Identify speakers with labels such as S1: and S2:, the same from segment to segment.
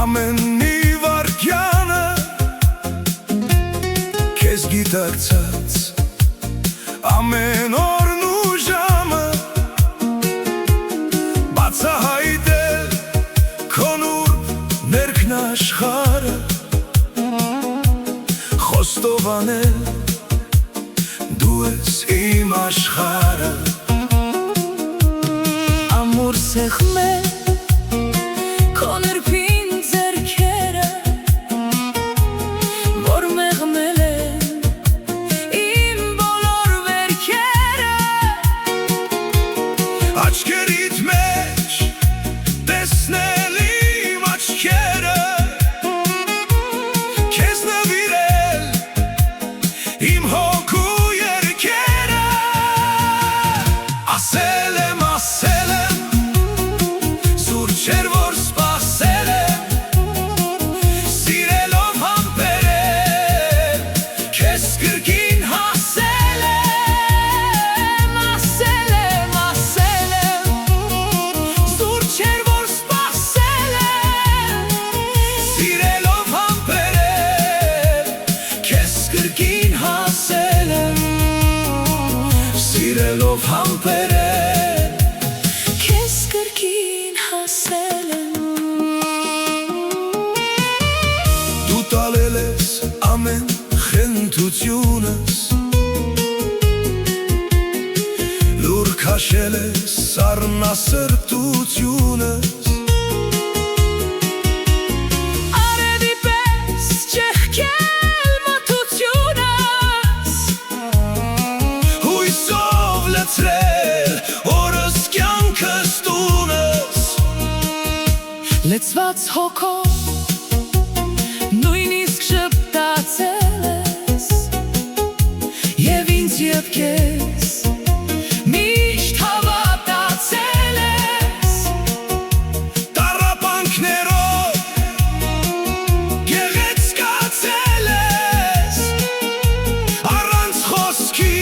S1: ամեն մի վարկյանը քեզ գիտակցած ամեն օրն ու ժամը բացահայտել քո նուրբ ներքն աշխարհը խոստովանել դու ես իմ աշխարհը
S2: ամուր սեղմել քո ներքին ձեռքերը որ մեղմել են իմ բոլոր վերքերը
S1: աչքերիդ մեջ տեսնել իմ աչքերը քեզ նվիրել իմ հոգու երգերը ասել եմ զուր չէր որ սպասել եմ սիրելով համբերել քեզ կրկին հասել եմ զուր չէր որ սպասել եմ սիրելով համբերել քեզ կրկին հասել եմ սիրելով համբերել
S2: քեզ կրկին հասել եմ
S1: դու տալել ես ամեն խնդությունս լուր քաշել ես սառնասրտությունս
S2: արևի պես ճեղքել մթությունս
S1: հույսով լցրել օրս կյանքս տունս
S2: լեցված հոգով նույնիսկ շպտացել ես և ինձ և քեզ միշտ հավատացել ես
S1: տառապանքներով գեղեցկացել ես առանց խոսքի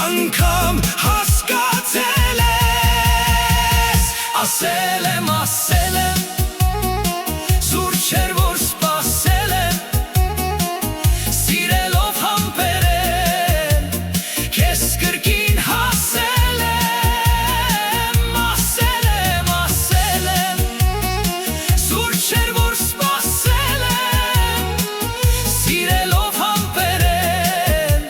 S1: անգամ հասկացել ես ասել եմ զուր չէր որ սպասել եմ սիրելով համբերել քեզ կրկին հասել եմ զուր չէր որ սպասել եմ սիրելով համբերել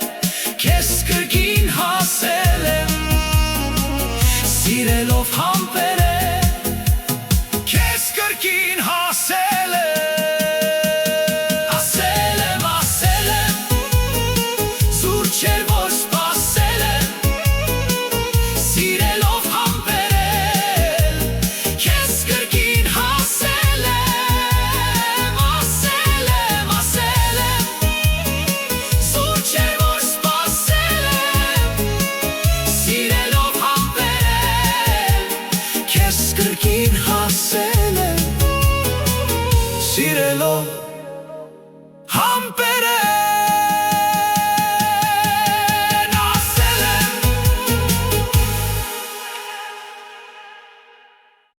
S1: քեզ կրկին հասել եմ սիրելով համբերել քեզ կրկին հասել եմ զուր չէր որ սպասել եմ սիրելով համբերել քեզ կրկին հասել եմ զուր չէր որ սպասել եմ սիրելով համբերել քեզ կրկին հասել եմ սիրելով համբերել